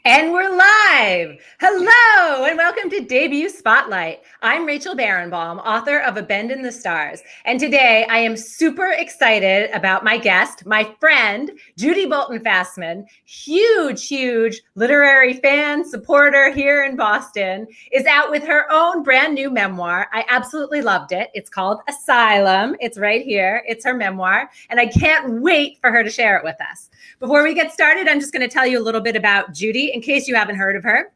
And we're live. Hello, and welcome to Debut Spotlight. I'm Rachel Barenbaum, author of A Bend in the Stars. And today I am super excited about my guest, my friend, Judy Bolton-Fasman, huge literary fan, supporter here in Boston, is out with her own brand new memoir. I absolutely loved it. It's called ASYLUM. It's right here. It's her memoir. And I can't wait for her to share it with us. Before we get started, I'm just going to tell you a little bit about Judy, in case you haven't heard of her.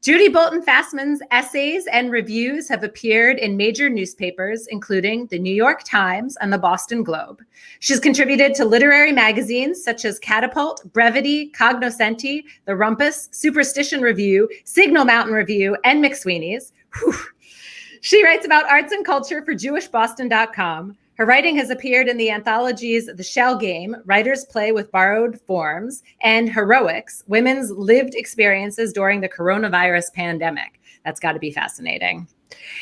Judy Bolton-Fasman's essays and reviews have appeared in major newspapers, including the New York Times and the Boston Globe. She's contributed to literary magazines such as Catapult, Brevity, Cognoscenti, The Rumpus, Superstition Review, Signal Mountain Review, and McSweeney's. Whew. She writes about arts and culture for JewishBoston.com. Her writing has appeared in the anthologies The Shell Game, Writers Play with Borrowed Forms, and Heroics, Women's Lived Experiences During the Coronavirus Pandemic. That's got to be fascinating.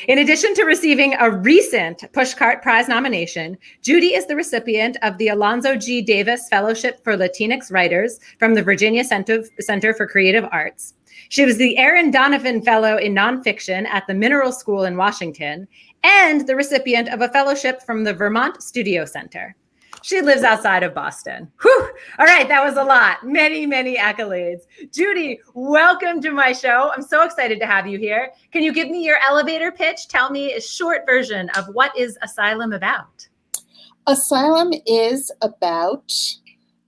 In addition to receiving a recent Pushcart Prize nomination, Judy is the recipient of the Alonzo G. Davis Fellowship for Latinx Writers from the Virginia Center for Creative Arts. She was the Aaron Donovan Fellow in Nonfiction at the Mineral School in Washington, and the recipient of a fellowship from the Vermont Studio Center. She lives outside of Boston. Whew. All right, that was a lot. Many accolades. Judy, welcome to my show. I'm so excited to have you here. Can you give me your elevator pitch? Tell me a short version of what is ASYLUM about? ASYLUM is about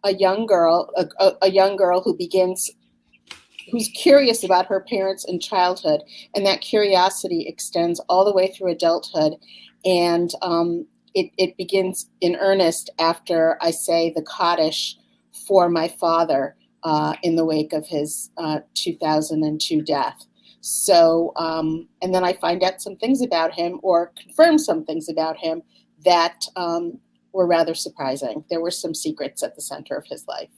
a young girl, who's curious about her parents in childhood, and that curiosity extends all the way through adulthood. And it begins in earnest after I say the Kaddish for my father in the wake of his 2002 death. So, and then I find out some things about him, or confirm some things about him that were rather surprising. There were some secrets at the center of his life.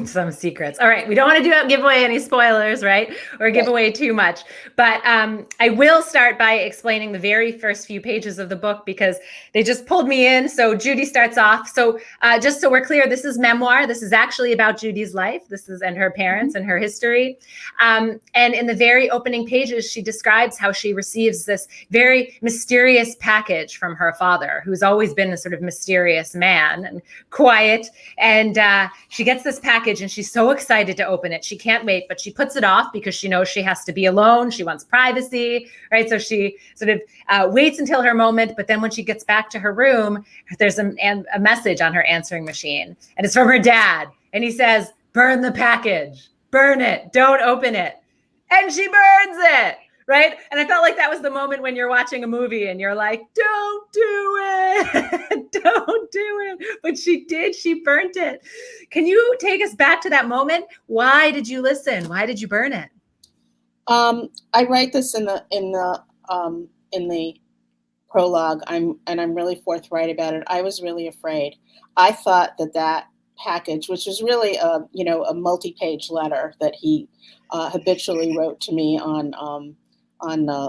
Some secrets. All right. We don't want to give away any spoilers, right? Or give away too much. But I will start by explaining the very first few pages of the book because they just pulled me in. So Judy starts off. So just so we're clear, this is memoir. This is actually about Judy's life. And her parents and her history. And in the very opening pages, she describes how she receives this very mysterious package from her father, who's always been a sort of mysterious man and quiet. And she gets this package and she's so excited to open it. She can't wait, but she puts it off because she knows she has to be alone. She wants privacy, right? So she sort of waits until her moment. But then when she gets back to her room, there's a message on her answering machine, and it's from her dad. And he says, "Burn the package, burn it, don't open it." And she burns it. Right. And I felt like that was the moment when you're watching a movie and you're like, don't do it. Don't do it. But she did. She burnt it. Can you take us back to that moment? Why did you listen? Why did you burn it? I write this in the prologue. I'm really forthright about it. I was really afraid. I thought that package, which was really a multi-page letter that he habitually wrote to me on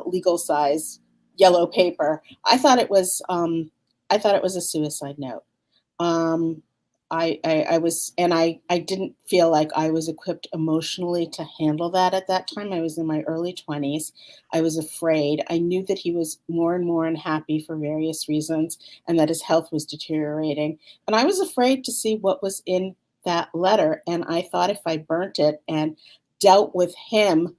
legal size yellow paper. I thought it was a suicide note. I didn't feel like I was equipped emotionally to handle that at that time. I was in my early 20s. I was afraid. I knew that he was more and more unhappy for various reasons and that his health was deteriorating. And I was afraid to see what was in that letter. And I thought if I burnt it and dealt with him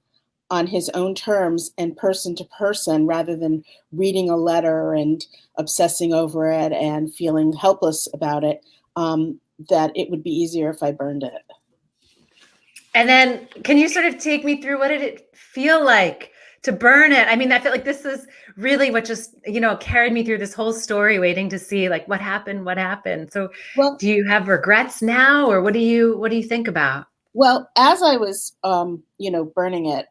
on his own terms and person to person, rather than reading a letter and obsessing over it and feeling helpless about it, that it would be easier if I burned it. And then can you sort of take me through what did it feel like to burn it? I mean, I feel like this is really what just, carried me through this whole story, waiting to see like what happened. So do you have regrets now, or what do you think about? Well, as I was, burning it,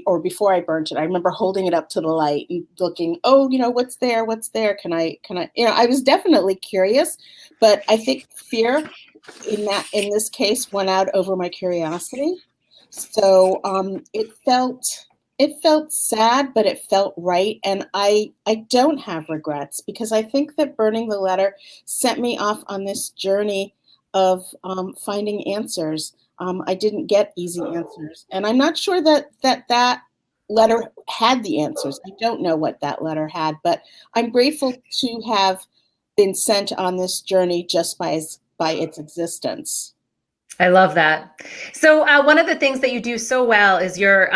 or before I burnt it, I remember holding it up to the light and looking, what's there? What's there? Can I, I was definitely curious, but I think fear in this case won out over my curiosity. So it felt sad, but it felt right. And I don't have regrets, because I think that burning the letter sent me off on this journey of finding answers. I didn't get easy answers. And I'm not sure that letter had the answers. I don't know what that letter had, but I'm grateful to have been sent on this journey just by its existence. I love that. So one of the things that you do so well is you're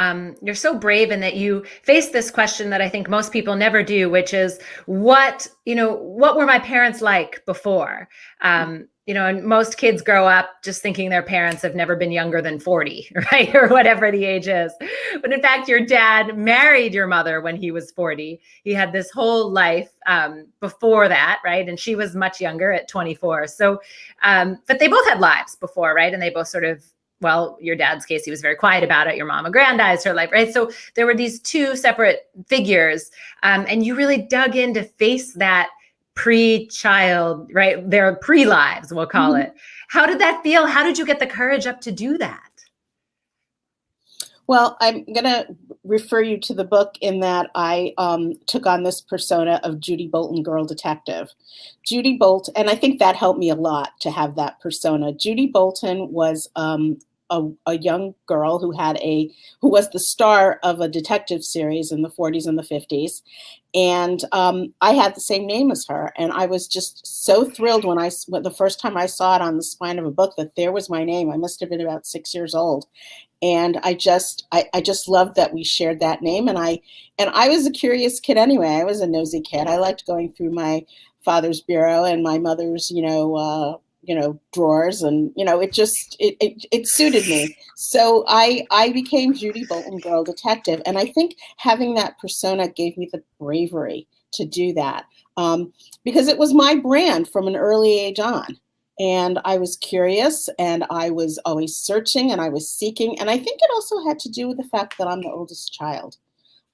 so brave in that you face this question that I think most people never do, which is what were my parents like before? And most kids grow up just thinking their parents have never been younger than 40, right? Or whatever the age is. But in fact, your dad married your mother when he was 40. He had this whole life before that, right? And she was much younger at 24. So, but they both had lives before, right? And they both sort of, well, your dad's case, he was very quiet about it. Your mom aggrandized her life, right? So there were these two separate figures, and you really dug in to face that pre-child, right? Their pre-lives, we'll call it. How did that feel? How did you get the courage up to do that? Well, I'm going to refer you to the book in that I took on this persona of Judy Bolton, girl detective. Judy Bolton, and I think that helped me a lot to have that persona. Judy Bolton was a young girl who was the star of a detective series in the 40s and the 50s. And I had the same name as her. And I was just so thrilled when the first time I saw it on the spine of a book that there was my name. I must have been about 6 years old. And I just loved that we shared that name. And I was a curious kid anyway. I was a nosy kid. I liked going through my father's bureau and my mother's, drawers, and it suited me. So I became Judy Bolton, girl detective, and I think having that persona gave me the bravery to do that, because it was my brand from an early age on. And I was curious, and I was always searching, and I was seeking. And I think it also had to do with the fact that I'm the oldest child.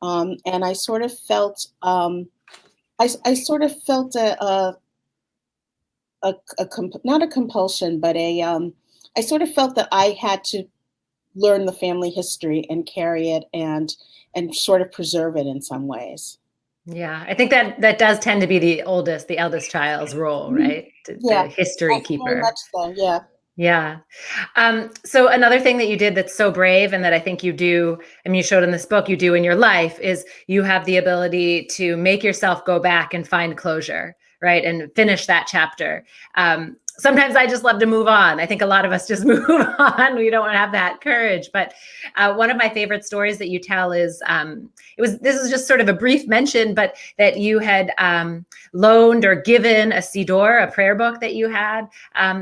And I sort of felt, I sort of felt not a compulsion, but I sort of felt that I had to learn the family history and carry it and sort of preserve it in some ways. Yeah, I think that does tend to be the eldest child's role, right? The history keeper. Very much so, yeah. Yeah. So another thing that you did that's so brave, and that I think you do, I mean, you showed in this book, you do in your life, is you have the ability to make yourself go back and find closure, right? And finish that chapter. Sometimes I just love to move on. I think a lot of us just move on. We don't have that courage. But one of my favorite stories that you tell is, this is just sort of a brief mention, but that you had loaned or given a siddur, a prayer book that you had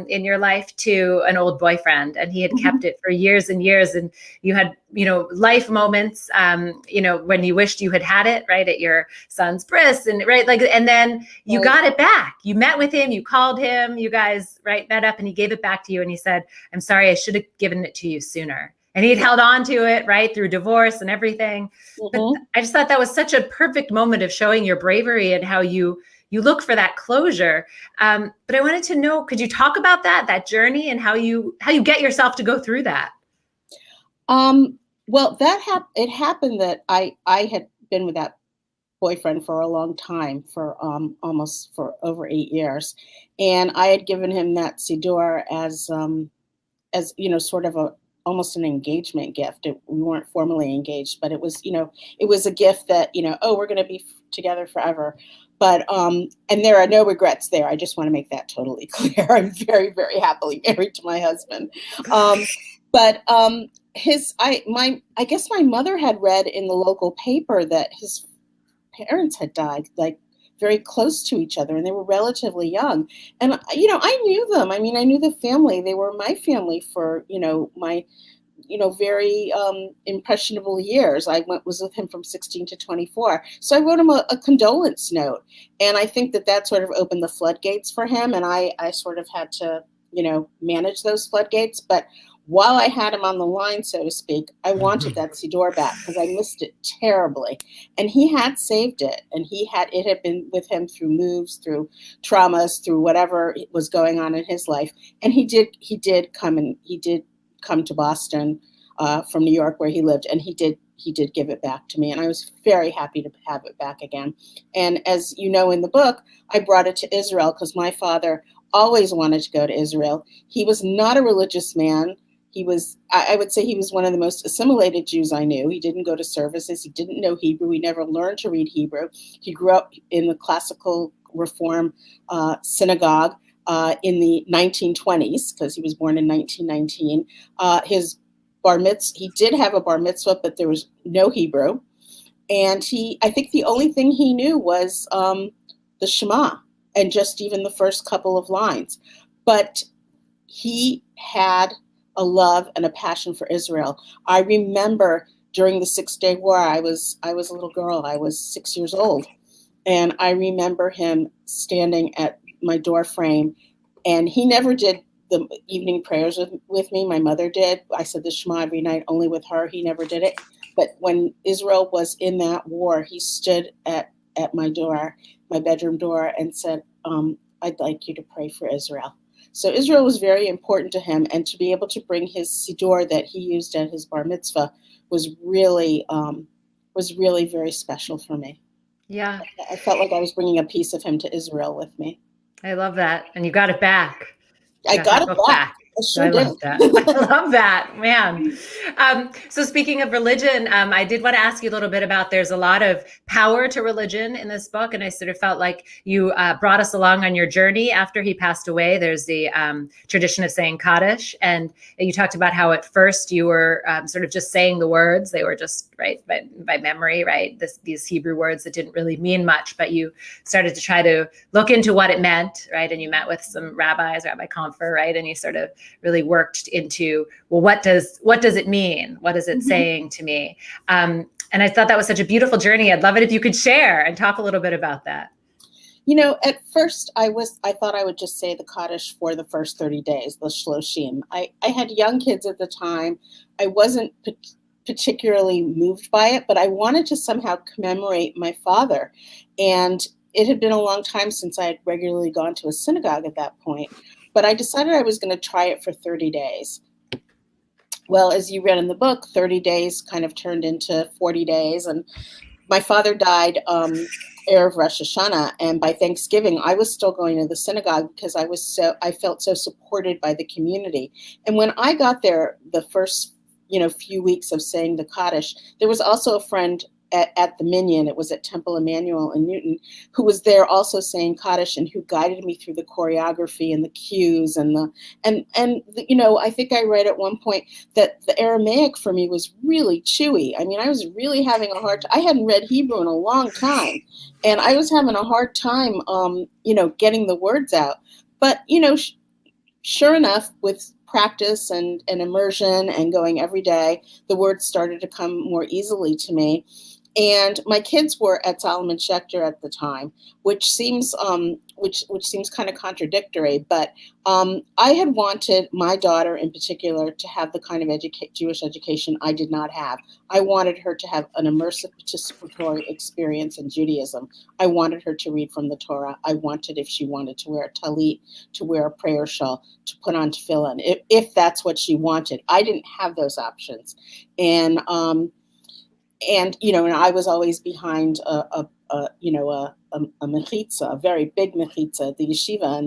in your life, to an old boyfriend, and he had kept it for years and years. And you had, life moments, when you wished you had it, right, at your son's bris, and right, like, and then you got it back. You met with him, you called him, you guys, right, met up, and he gave it back to you, and he said, "I'm sorry, I should have given it to you sooner." And he'd held on to it, right, through divorce and everything. But I just thought that was such a perfect moment of showing your bravery and how you look for that closure. But I wanted to know, could you talk about that journey, and how you get yourself to go through that? Well, it happened that I had been with that boyfriend for a long time, for over 8 years, and I had given him that siddur as sort of almost an engagement gift. We weren't formally engaged, but it was a gift that, we're going to be together forever. But and there are no regrets there. I just want to make that totally clear. I'm very, very happily married to my husband. I guess my mother had read in the local paper that his parents had died, like, very close to each other, and they were relatively young. And I knew them. I mean, I knew the family. They were my family for my very impressionable years. I was with him from 16 to 24. So I wrote him a condolence note, and I think that sort of opened the floodgates for him. And I sort of had to manage those floodgates. But while I had him on the line, so to speak, I wanted that siddur back because I missed it terribly. And he had saved it, and it had been with him through moves, through traumas, through whatever was going on in his life. And he did come to Boston from New York, where he lived, and he did give it back to me, and I was very happy to have it back again. And as you know in the book, I brought it to Israel because my father always wanted to go to Israel. He was not a religious man. I would say he was one of the most assimilated Jews I knew. He didn't go to services. He didn't know Hebrew. He never learned to read Hebrew. He grew up in the classical Reform synagogue in the 1920s, because he was born in 1919. His bar mitzvah, he did have a bar mitzvah, but there was no Hebrew. And I think the only thing he knew was the Shema, and just even the first couple of lines. But he had a love and a passion for Israel. I remember during the 6-Day War, I was a little girl. I was 6 years old. And I remember him standing at my door frame, and he never did the evening prayers with me. My mother did. I said the Shema every night, only with her. He never did it. But when Israel was in that war, he stood at my door, my bedroom door, and said, I'd like you to pray for Israel. So Israel was very important to him, and to be able to bring his siddur that he used at his bar mitzvah was really very special for me. Yeah. I felt like I was bringing a piece of him to Israel with me. I love that. And you got it back. I got it back. I sure did. Love that. I love that, man. So speaking of religion, I did want to ask you a little bit about, there's a lot of power to religion in this book. And I sort of felt like you brought us along on your journey after he passed away. There's the tradition of saying Kaddish. And you talked about how at first you were sort of just saying the words. They were just, right, by memory, right? These Hebrew words that didn't really mean much, but you started to try to look into what it meant, right? And you met with some rabbis, Rabbi Comfer, right? And you sort of really worked into, well, what does it mean? What is it saying to me? And I thought that was such a beautiful journey. I'd love it if you could share and talk a little bit about that. You know, at first I thought I would just say the Kaddish for the first 30 days, the Shloshim. I had young kids at the time. I wasn't particularly moved by it, but I wanted to somehow commemorate my father. And it had been a long time since I had regularly gone to a synagogue at that point. But I decided I was going to try it for 30 days. Well, as you read in the book, 30 days kind of turned into 40 days. And my father died Erev Rosh Hashanah. And by Thanksgiving, I was still going to the synagogue because I felt so supported by the community. And when I got there, the first few weeks of saying the Kaddish, there was also a friend at the Minyan, it was at Temple Emmanuel in Newton, who was there also saying Kaddish, and who guided me through the choreography and the cues and I think I read at one point that the Aramaic for me was really chewy. I mean, I was really having a hard time. I hadn't read Hebrew in a long time, and I was having a hard time, getting the words out. But, sure enough, with practice and immersion and going every day, the words started to come more easily to me. And my kids were at Solomon Schechter at the time, which seems kind of contradictory. But I had wanted my daughter in particular to have the kind of Jewish education I did not have. I wanted her to have an immersive participatory experience in Judaism. I wanted her to read from the Torah. I wanted, if she wanted to wear a talit, to wear a prayer shawl, to put on tefillin, if that's what she wanted. I didn't have those options. And I was always behind a mechitza, a very big mechitza at the yeshiva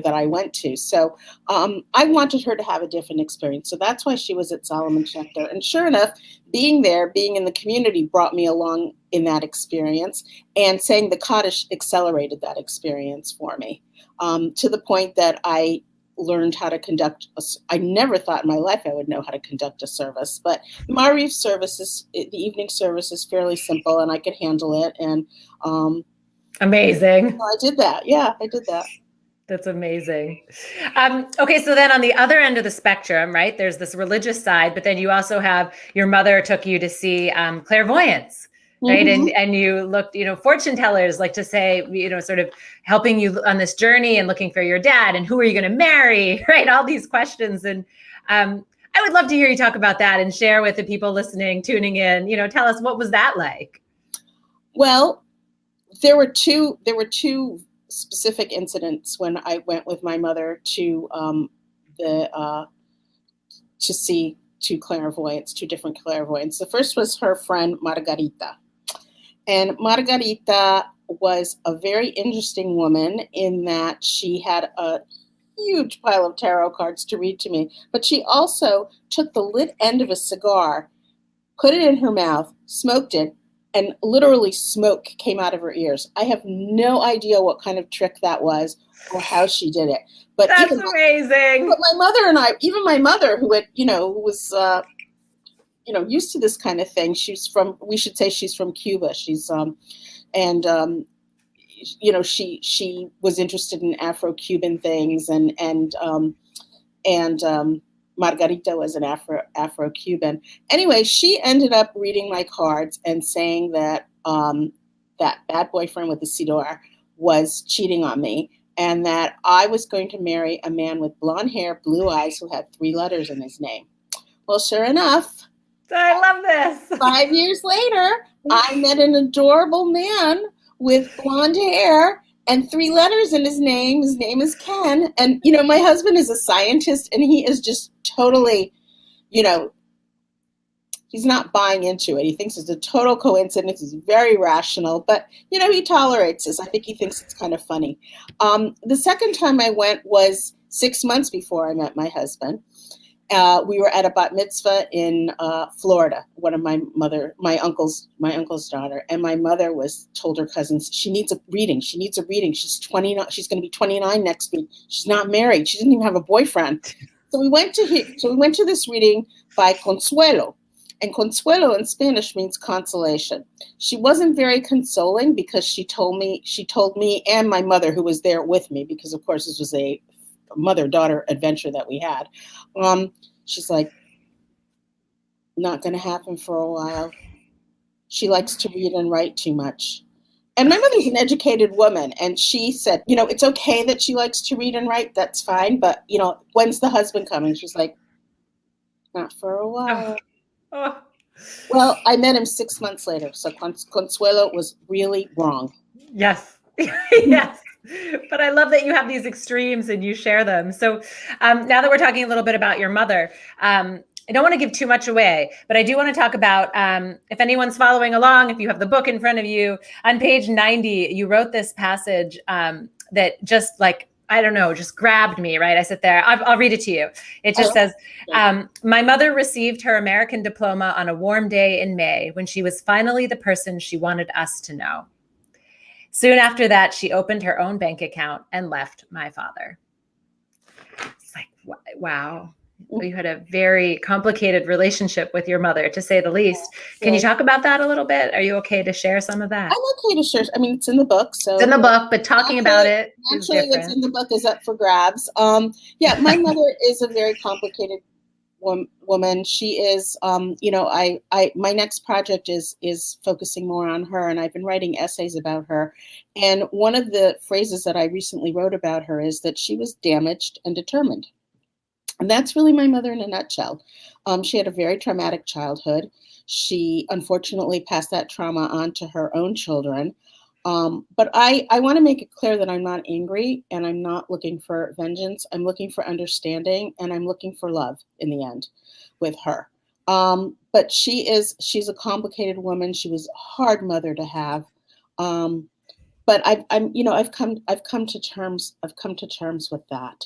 that I went to. So I wanted her to have a different experience. So that's why she was at Solomon Schechter. And sure enough, being there, being in the community brought me along in that experience. And saying the Kaddish accelerated that experience for me, to the point that I learned how to conduct. I never thought in my life I would know how to conduct a service, but the Mariv service the evening service is fairly simple, and I could handle it. And amazing. I did that. Yeah, I did that. That's amazing. Okay, so then on the other end of the spectrum, right, there's this religious side, but then you also have, your mother took you to see clairvoyance. Right. Mm-hmm. And you looked, fortune tellers, like to say, sort of helping you on this journey and looking for your dad and who are you going to marry? Right. All these questions. And I would love to hear you talk about that and share with the people listening, tuning in, tell us, what was that like? Well, there were two specific incidents when I went with my mother to see two different clairvoyants. The first was her friend Margarita. And Margarita was a very interesting woman in that she had huge pile of tarot cards to read to me. But she also took the lit end of a cigar, put it in her mouth, smoked it, and literally smoke came out of her ears. I have no idea what kind of trick that was or how she did it. But That's amazing. But my mother and I, even my mother, who had, who was, used to this kind of thing. We should say she's from Cuba. And she was interested in Afro-Cuban things, and Margarita was an Afro-Cuban. Anyway, she ended up reading my cards and saying that that bad boyfriend with the Sidor was cheating on me, and that I was going to marry a man with blonde hair, blue eyes, who had 3 letters in his name. Well, sure enough, I love this. 5 years later, I met an adorable man with blonde hair and 3 letters in his name. His name is Ken. And, my husband is a scientist, and he is just totally, he's not buying into it. He thinks it's a total coincidence. He's very rational, but, he tolerates this. I think he thinks it's kind of funny. The second time I went was 6 months before I met my husband. We were at a bat mitzvah in Florida. One of my uncle's daughter, and my mother told her cousins she needs a reading. She's 29. She's going to be 29 next week. She's not married. She doesn't even have a boyfriend. So we went to this reading by Consuelo, and Consuelo in Spanish means consolation. She wasn't very consoling because she told me and my mother, who was there with me, because of course this was a mother-daughter adventure that we had. She's like, not going to happen for a while. She likes to read and write too much. And my mother's an educated woman, and she said, it's okay that she likes to read and write. That's fine. But, when's the husband coming? She's like, not for a while. Oh. Well, I met him 6 months later. So Consuelo was really wrong. Yes. Yes. But I love that you have these extremes and you share them. So now that we're talking a little bit about your mother, I don't want to give too much away, but I do want to talk about, if anyone's following along, if you have the book in front of you, on page 90, you wrote this passage that just just grabbed me, right? I sit there, I'll read it to you. It just says, my mother received her American diploma on a warm day in May when she was finally the person she wanted us to know. Soon after that, she opened her own bank account and left my father. It's like, wow. You had a very complicated relationship with your mother, to say the least. Can you talk about that a little bit? Are you okay to share some of that? I'm okay to share. I mean, it's in the book. So it's in the book, but talking about it is different. What's in the book is up for grabs. My mother is a very complicated woman. She is, my next project is focusing more on her, and I've been writing essays about her. And one of the phrases that I recently wrote about her is that she was damaged and determined. And that's really my mother in a nutshell. She had a very traumatic childhood. She unfortunately passed that trauma on to her own children. But I want to make it clear that I'm not angry and I'm not looking for vengeance. I'm looking for understanding, and I'm looking for love in the end with her. But she's a complicated woman. She was a hard mother to have. But I've come to terms with that.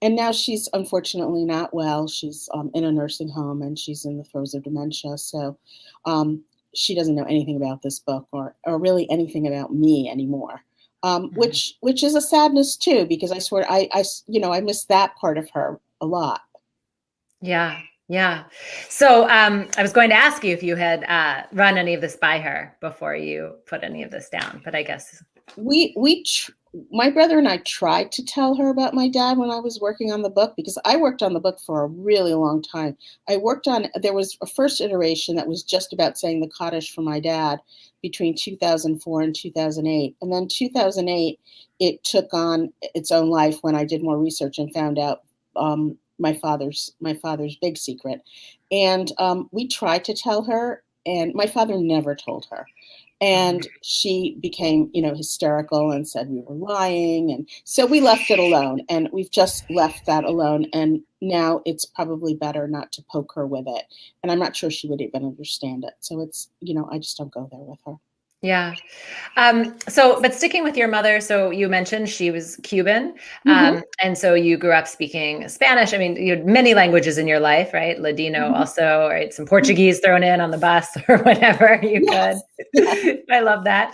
And now she's unfortunately not well. She's in a nursing home, and she's in the throes of dementia. So she doesn't know anything about this book or really anything about me anymore, which is a sadness too, because I swear I miss that part of her a lot. Yeah. Yeah. So I was going to ask you if you had run any of this by her before you put any of this down, but I guess my brother and I tried to tell her about my dad when I was working on the book, because I worked on the book for a really long time. There was a first iteration that was just about saying the Kaddish for my dad between 2004 and 2008. And then 2008, it took on its own life when I did more research and found out my father's big secret. And we tried to tell her, and my father never told her. And she became, hysterical and said we were lying. And so we left it alone, and we've just left that alone. And now it's probably better not to poke her with it. And I'm not sure she would even understand it. So it's, I just don't go there with her. Yeah. But sticking with your mother, so you mentioned she was Cuban, Hmm. and so you grew up speaking Spanish. I mean, you had many languages in your life, right? Ladino Hmm. also, right? Some Portuguese thrown in on the bus or whatever you could. Yes. Yes. I love that.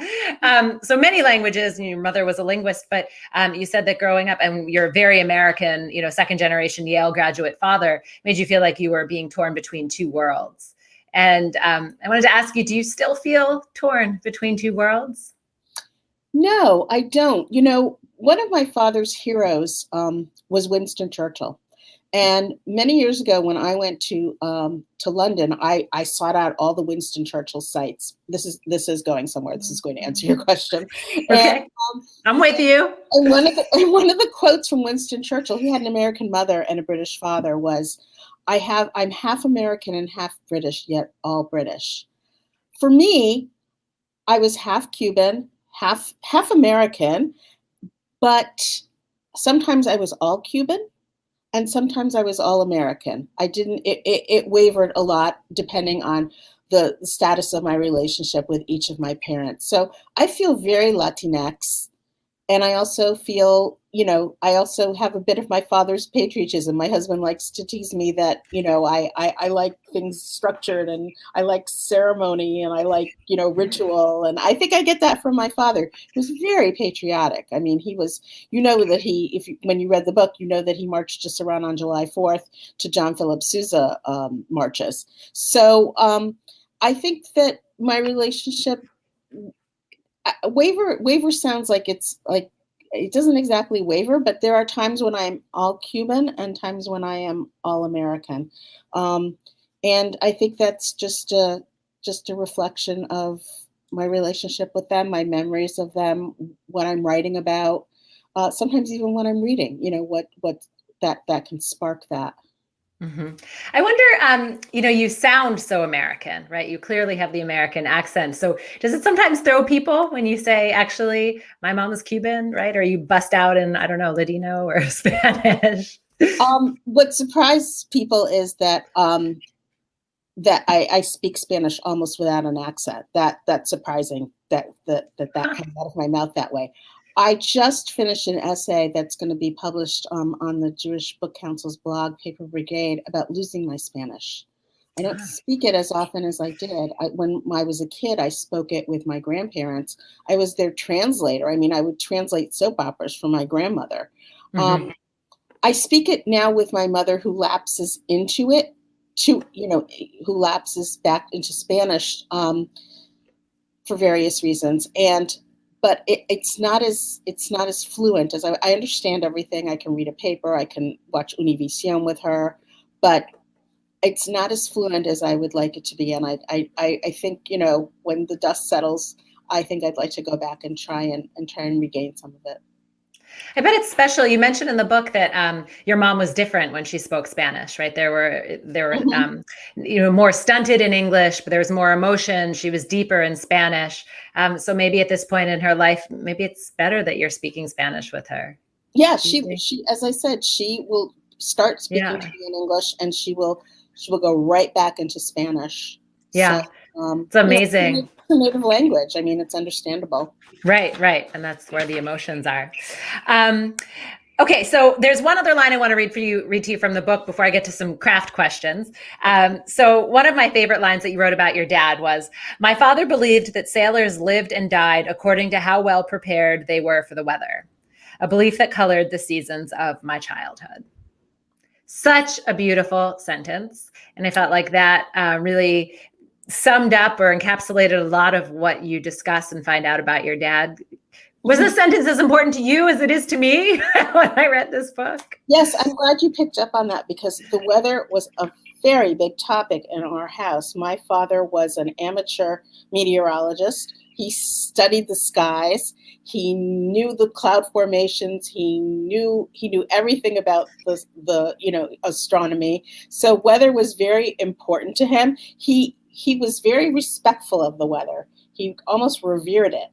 So many languages, and your mother was a linguist, but you said that growing up, and your very American, second generation Yale graduate father made you feel like you were being torn between two worlds. And I wanted to ask you, do you still feel torn between two worlds? No, I don't. One of my father's heroes was Winston Churchill. And many years ago, when I went to London, I sought out all the Winston Churchill sites. This is going somewhere. This is going to answer your question. And Okay, I'm with you. one of the quotes from Winston Churchill, he had an American mother and a British father, was, I'm half American and half British, yet all British." For me, I was half Cuban, half American, but sometimes I was all Cuban and sometimes I was all American. I didn't. It wavered a lot depending on the status of my relationship with each of my parents. So I feel very Latinx, and I also feel, I also have a bit of my father's patriotism. My husband likes to tease me that, I like things structured, and I like ceremony, and I like, ritual. And I think I get that from my father. He was very patriotic. I mean, he was, that when you read the book, that he marched us around on July 4th to John Philip Sousa marches. So I think that my relationship, waver sounds like it's like, it doesn't exactly waver, but there are times when I'm all Cuban and times when I am all American. Um, and I think that's just a reflection of my relationship with them, my memories of them, what I'm writing about, sometimes even what I'm reading, what that can spark that. Hmm. I wonder, you sound so American, right? You clearly have the American accent. So does it sometimes throw people when you say, actually, my mom is Cuban, right? Or you bust out in, I don't know, Ladino or Spanish? What surprised people is that I speak Spanish almost without an accent. That's surprising that comes out of my mouth that way. I just finished an essay that's going to be published on the Jewish Book Council's blog, Paper Brigade, about losing my Spanish. I don't Ah, speak it as often as I did. When I was a kid, I spoke it with my grandparents. I was their translator. I mean, I would translate soap operas for my grandmother. mhm. I speak it now with my mother, who lapses into it, to who lapses back into Spanish for various reasons, but it's not as fluent as I understand everything. I can read a paper, I can watch Univision with her, but it's not as fluent as I would like it to be. And I think, when the dust settles, I think I'd like to go back and try and regain some of it. I bet it's special. You mentioned in the book that your mom was different when she spoke Spanish, right? There were Mhm. more stunted in English, but there was more emotion. She was deeper in Spanish. So maybe at this point in her life, maybe it's better that you're speaking Spanish with her. Yeah, Do you she think? she as I said, she will start speaking to Yeah, me in English, and she will go right back into Spanish. So, yeah, it's amazing. it's a native language. I mean, it's understandable. Right, right, and that's where the emotions are. Um, Okay, so there's one other line I want to read to you from the book before I get to some craft questions. So one of my favorite lines that you wrote about your dad was, "My father believed that sailors lived and died according to how well prepared they were for the weather, a belief that colored the seasons of my childhood." Such a beautiful sentence, and I felt like that really summed up or encapsulated a lot of what you discuss and find out about your dad. Was this sentence as important to you as it is to me when I read this book? Yes, I'm glad you picked up on that, because the weather was a very big topic in our house. My father was an amateur meteorologist. He studied the skies. He knew the cloud formations. He knew everything about the astronomy. So weather was very important to him. He was very respectful of the weather. He almost revered it.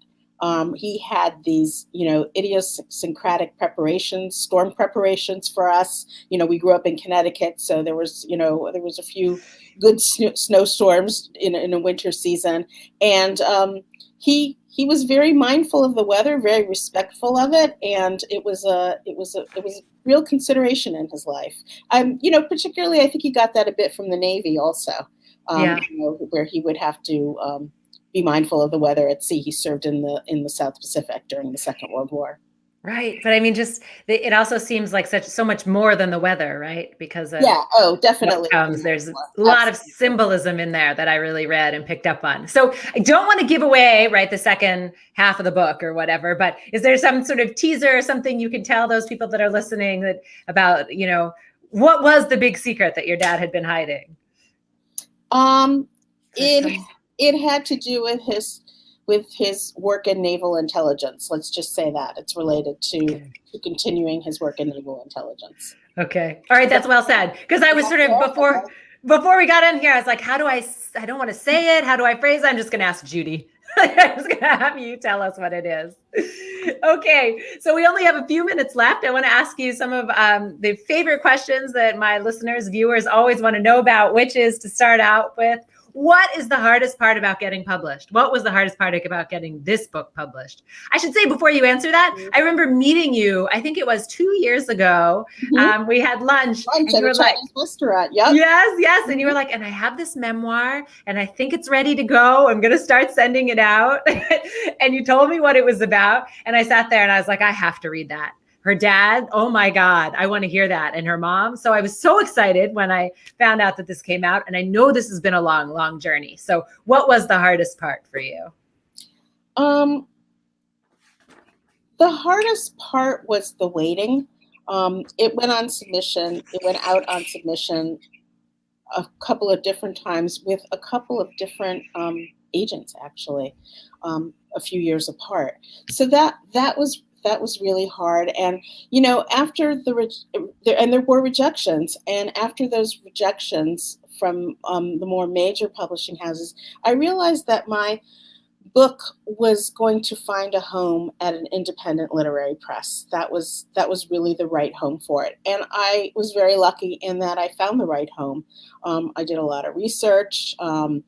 He had these, idiosyncratic preparations, storm preparations for us. We grew up in Connecticut, so there was a few good snowstorms in a winter season, and he was very mindful of the weather, very respectful of it, and it was a real consideration in his life. Particularly, I think he got that a bit from the Navy also, Yeah. where he would have to be mindful of the weather at sea. He served in the South Pacific during the Second World War. Right. But I mean, it also seems like so much more than the weather, right? Because of Yeah. Oh, what definitely. comes. There's a lot of Absolutely. symbolism in there that I really read and picked up on. So I don't want to give away, right, the second half of the book or whatever, but is there some sort of teaser or something you can tell those people that are listening about, what was the big secret that your dad had been hiding? It had to do with his work in naval intelligence. Let's just say that it's related to continuing his work in naval intelligence. Okay. All right. That's well said. Because I was sort of before we got in here, I was like, I don't want to say it. How do I phrase it? I'm just going to ask Judy. I'm just going to have you tell us what it is. Okay. So we only have a few minutes left. I want to ask you some of the favorite questions that my listeners, viewers always want to know about, which is to start out with, what is the hardest part about getting published? What was the hardest part about getting this book published? I should say before you answer that, I remember meeting you, I think it was 2 years ago. Mm-hmm. We had lunch and you were like, restaurant. Yep. Yes. Mm-hmm. And you were like, and I have this memoir and I think it's ready to go. I'm going to start sending it out. And you told me what it was about. And I sat there and I was like, I have to read that. Her dad, oh my God, I want to hear that. And her mom. So I was so excited when I found out that this came out. And I know this has been a long, long journey. So what was the hardest part for you? The hardest part was the waiting. It went on submission. It went out on submission a couple of different times with a couple of different agents, actually, a few years apart. So that was really hard. And, after and there were rejections. And after those rejections from the more major publishing houses, I realized that my book was going to find a home at an independent literary press. That was really the right home for it. And I was very lucky in that I found the right home. I did a lot of research, and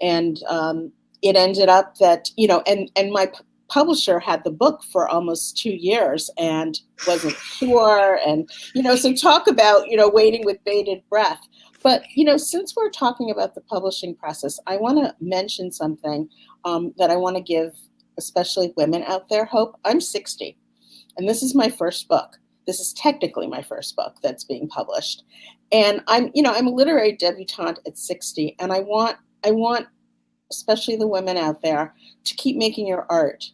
it ended up that, and my publisher had the book for almost 2 years and wasn't sure. And, so talk about, waiting with bated breath. But, since we're talking about the publishing process, I want to mention something that I want to give, especially women out there, hope. I'm 60, and this is my first book. This is technically my first book that's being published. And I'm a literary debutante at 60, and I want, especially the women out there, to keep making your art.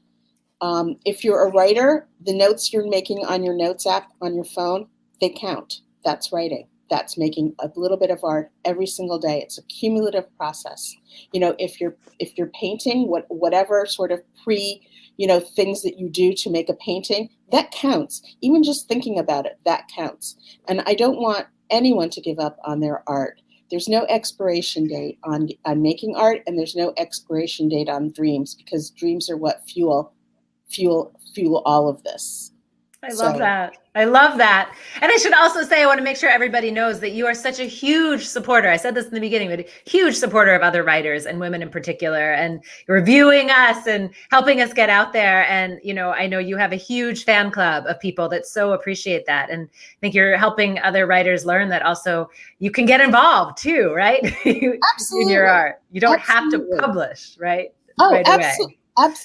If you're a writer, the notes you're making on your notes app on your phone, they count. That's writing. That's making a little bit of art every single day. It's a cumulative process. If you're painting, whatever sort of things that you do to make a painting, that counts. Even just thinking about it, that counts. And I don't want anyone to give up on their art. There's no expiration date on making art, and there's no expiration date on dreams, because dreams are what fuel all of this. I love that. I love that. And I should also say, I want to make sure everybody knows that you are such a huge supporter. I said this in the beginning, but a huge supporter of other writers and women in particular, and reviewing us and helping us get out there. And, I know you have a huge fan club of people that so appreciate that. And I think you're helping other writers learn that also you can get involved too, right? Absolutely. In your art. You don't have to publish, right? Oh, right absolutely.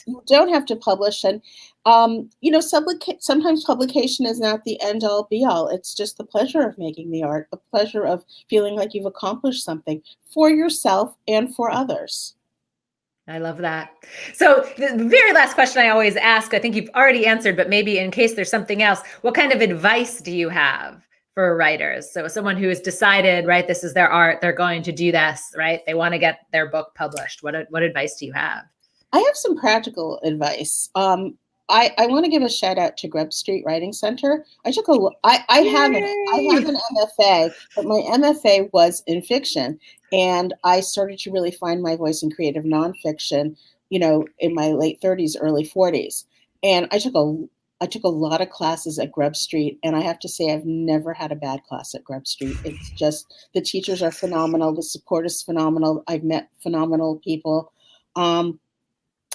You don't have to publish. And, sometimes publication is not the end all be all. It's just the pleasure of making the art, the pleasure of feeling like you've accomplished something for yourself and for others. I love that. So the very last question I always ask, I think you've already answered, but maybe in case there's something else, what kind of advice do you have for writers? So someone who has decided, right, this is their art, they're going to do this, right? They want to get their book published. What advice do you have? I have some practical advice. I want to give a shout out to Grub Street Writing Center. I have an MFA, but my MFA was in fiction, and I started to really find my voice in creative nonfiction, in my late 30s, early 40s. And I took a lot of classes at Grub Street, and I have to say I've never had a bad class at Grub Street. It's just the teachers are phenomenal, the support is phenomenal. I've met phenomenal people.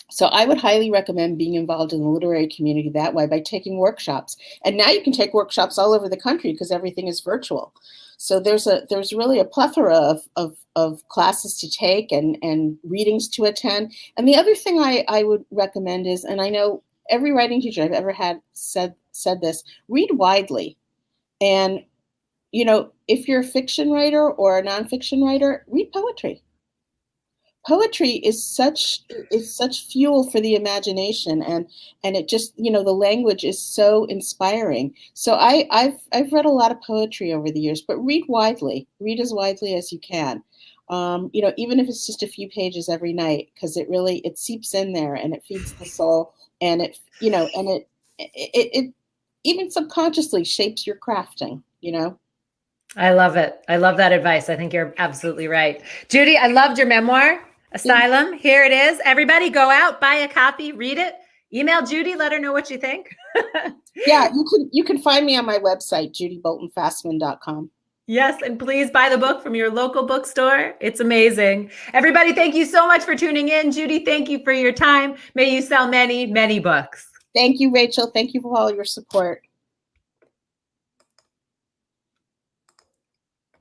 So I would highly recommend being involved in the literary community that way by taking workshops. And now you can take workshops all over the country because everything is virtual. So there's really a plethora of classes to take and readings to attend. And the other thing I would recommend is, and I know every writing teacher I've ever had said this, read widely. And, if you're a fiction writer or a nonfiction writer, read poetry. Poetry is such fuel for the imagination, and it just, the language is so inspiring. So I've read a lot of poetry over the years, but read widely, read as widely as you can. Even if it's just a few pages every night, because it seeps in there and it feeds the soul, and it even subconsciously shapes your crafting. I love it. I love that advice. I think you're absolutely right. Judy, I loved your memoir, Asylum. Here it is. Everybody go out, buy a copy, read it, email Judy, let her know what you think. Yeah, you can find me on my website, judyboltonfasman.com. Yes, and please buy the book from your local bookstore. It's amazing. Everybody, thank you so much for tuning in. Judy, thank you for your time. May you sell many, many books. Thank you, Rachel. Thank you for all your support.